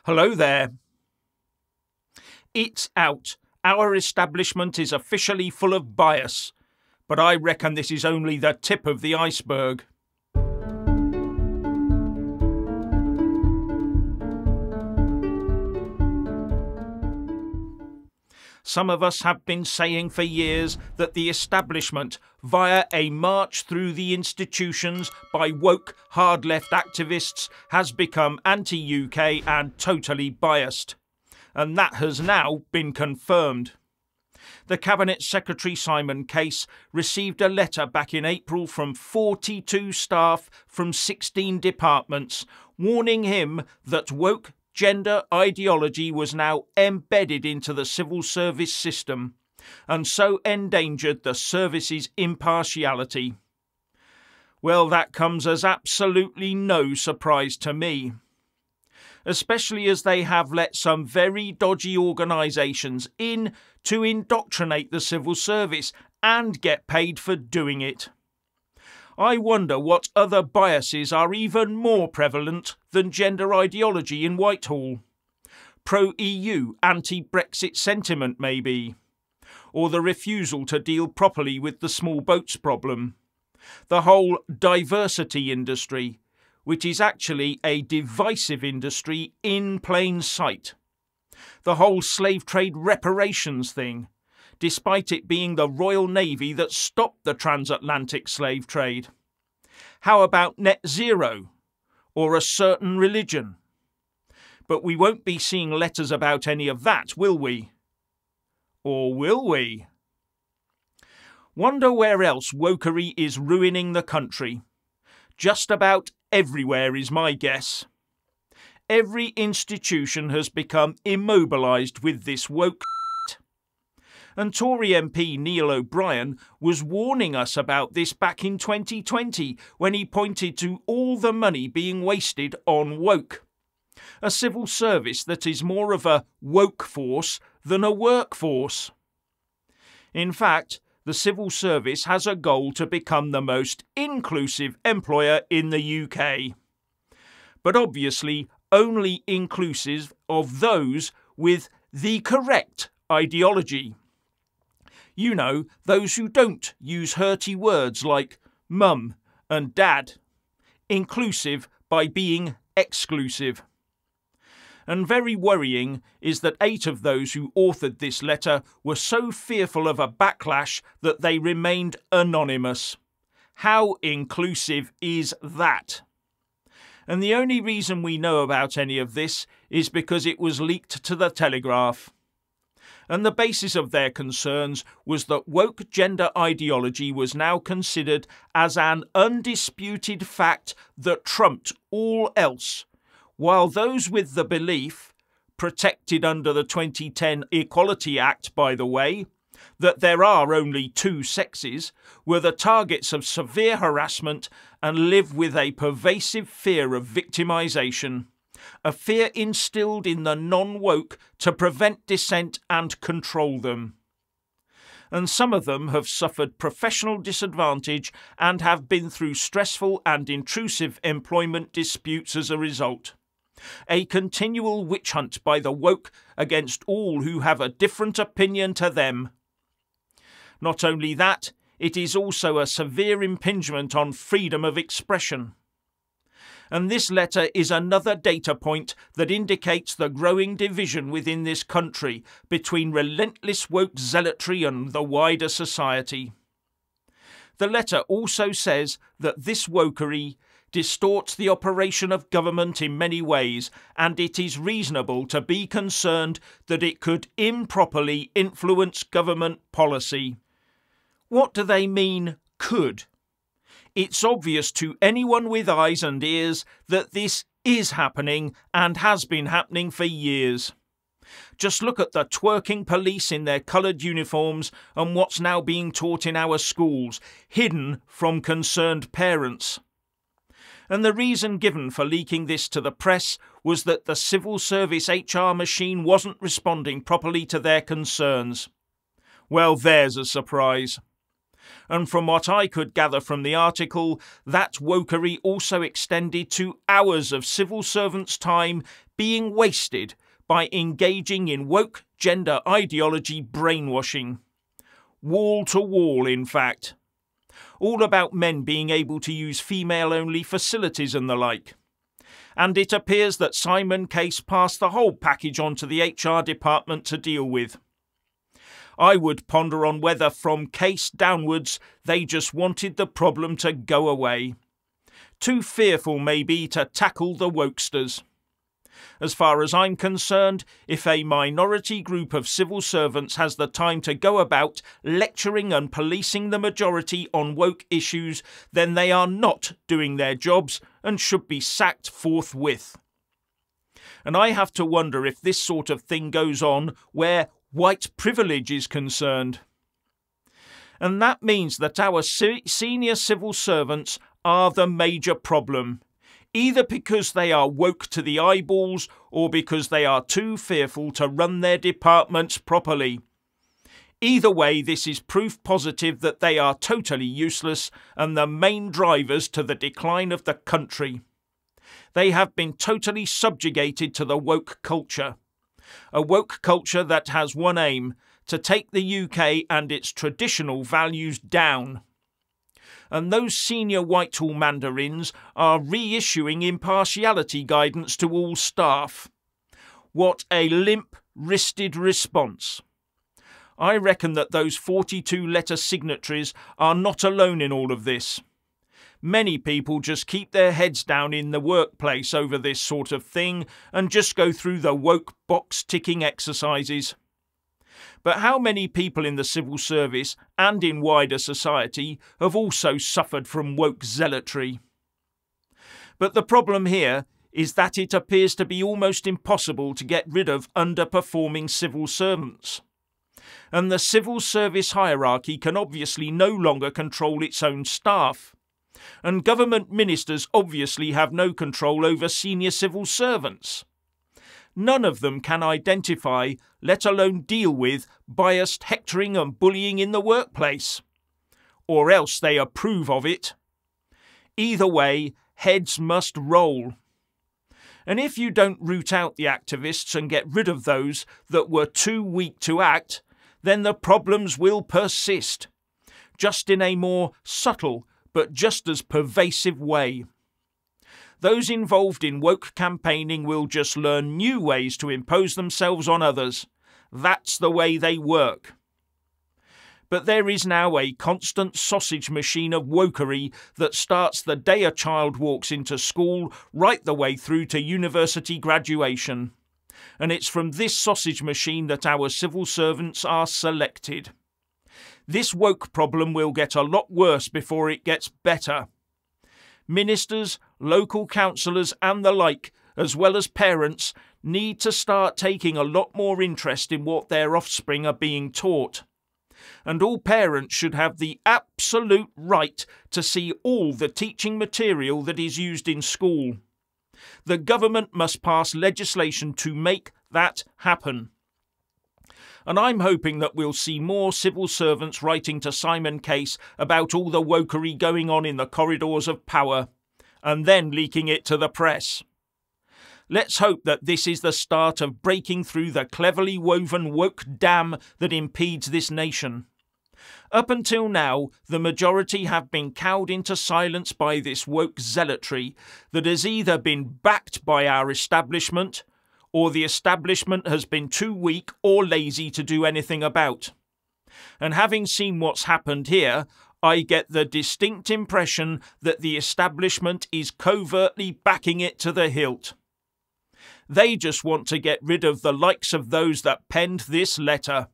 Hello there. It's out. Our establishment is officially full of bias, but I reckon this is only the tip of the iceberg. Some of us have been saying for years that the establishment, via a march through the institutions by woke, hard-left activists, has become anti-UK and totally biased. And that has now been confirmed. The Cabinet Secretary Simon Case received a letter back in April from 42 staff from 16 departments, warning him that woke gender ideology was now embedded into the civil service system, and so endangered the service's impartiality. Well, that comes as absolutely no surprise to me, especially as they have let some very dodgy organisations in to indoctrinate the civil service and get paid for doing it. I wonder what other biases are even more prevalent than gender ideology in Whitehall. Pro-EU, anti-Brexit sentiment maybe. Or the refusal to deal properly with the small boats problem. The whole diversity industry, which is actually a divisive industry in plain sight. The whole slave trade reparations thing, despite it being the Royal Navy that stopped the transatlantic slave trade. How about net zero, or a certain religion? But we won't be seeing letters about any of that, will we? Or will we? Wonder where else wokery is ruining the country. Just about everywhere is my guess. Every institution has become immobilised with this woke shit. And Tory MP Neil O'Brien was warning us about this back in 2020 when he pointed to all the money being wasted on woke. A civil service that is more of a woke force than a workforce. In fact, the civil service has a goal to become the most inclusive employer in the UK. But obviously only inclusive of those with the correct ideology. You know, those who don't use hurty words like mum and dad. Inclusive by being exclusive. And very worrying is that 8 of those who authored this letter were so fearful of a backlash that they remained anonymous. How inclusive is that? And the only reason we know about any of this is because it was leaked to the Telegraph. And the basis of their concerns was that woke gender ideology was now considered as an undisputed fact that trumped all else, while those with the belief, protected under the 2010 Equality Act by the way, that there are only 2 sexes, were the targets of severe harassment and live with a pervasive fear of victimisation, a fear instilled in the non-woke to prevent dissent and control them. And some of them have suffered professional disadvantage and have been through stressful and intrusive employment disputes as a result. A continual witch hunt by the woke against all who have a different opinion to them. Not only that, it is also a severe impingement on freedom of expression. And this letter is another data point that indicates the growing division within this country between relentless woke zealotry and the wider society. The letter also says that this wokery distorts the operation of government in many ways, and it is reasonable to be concerned that it could improperly influence government policy. What do they mean, could? It's obvious to anyone with eyes and ears that this is happening and has been happening for years. Just look at the twerking police in their coloured uniforms and what's now being taught in our schools, hidden from concerned parents. And the reason given for leaking this to the press was that the civil service HR machine wasn't responding properly to their concerns. Well, there's a surprise. And from what I could gather from the article, that wokery also extended to hours of civil servants' time being wasted by engaging in woke gender ideology brainwashing. Wall to wall, in fact. All about men being able to use female-only facilities and the like. And it appears that Simon Case passed the whole package on to the HR department to deal with. I would ponder on whether from Case downwards they just wanted the problem to go away. Too fearful, maybe, to tackle the wokesters. As far as I'm concerned, if a minority group of civil servants has the time to go about lecturing and policing the majority on woke issues, then they are not doing their jobs and should be sacked forthwith. And I have to wonder if this sort of thing goes on where white privilege is concerned. And that means that our senior civil servants are the major problem, either because they are woke to the eyeballs or because they are too fearful to run their departments properly. Either way, this is proof positive that they are totally useless and the main drivers to the decline of the country. They have been totally subjugated to the woke culture. A woke culture that has one aim: to take the UK and its traditional values down. And those senior Whitehall mandarins are reissuing impartiality guidance to all staff. What a limp-wristed response. I reckon that those 42 letter signatories are not alone in all of this. Many people just keep their heads down in the workplace over this sort of thing and just go through the woke box-ticking exercises. But how many people in the civil service and in wider society have also suffered from woke zealotry? But the problem here is that it appears to be almost impossible to get rid of underperforming civil servants. And the civil service hierarchy can obviously no longer control its own staff. And government ministers obviously have no control over senior civil servants. None of them can identify, let alone deal with, biased hectoring and bullying in the workplace. Or else they approve of it. Either way, heads must roll. And if you don't root out the activists and get rid of those that were too weak to act, then the problems will persist, just in a more subtle but just as pervasive way. Those involved in woke campaigning will just learn new ways to impose themselves on others. That's the way they work. But there is now a constant sausage machine of wokery that starts the day a child walks into school right the way through to university graduation. And it's from this sausage machine that our civil servants are selected. This woke problem will get a lot worse before it gets better. Ministers, local councillors and the like, as well as parents, need to start taking a lot more interest in what their offspring are being taught. And all parents should have the absolute right to see all the teaching material that is used in school. The government must pass legislation to make that happen. And I'm hoping that we'll see more civil servants writing to Simon Case about all the wokery going on in the corridors of power, and then leaking it to the press. Let's hope that this is the start of breaking through the cleverly woven woke dam that impedes this nation. Up until now, the majority have been cowed into silence by this woke zealotry that has either been backed by our establishment, or the establishment has been too weak or lazy to do anything about. And having seen what's happened here, I get the distinct impression that the establishment is covertly backing it to the hilt. They just want to get rid of the likes of those that penned this letter.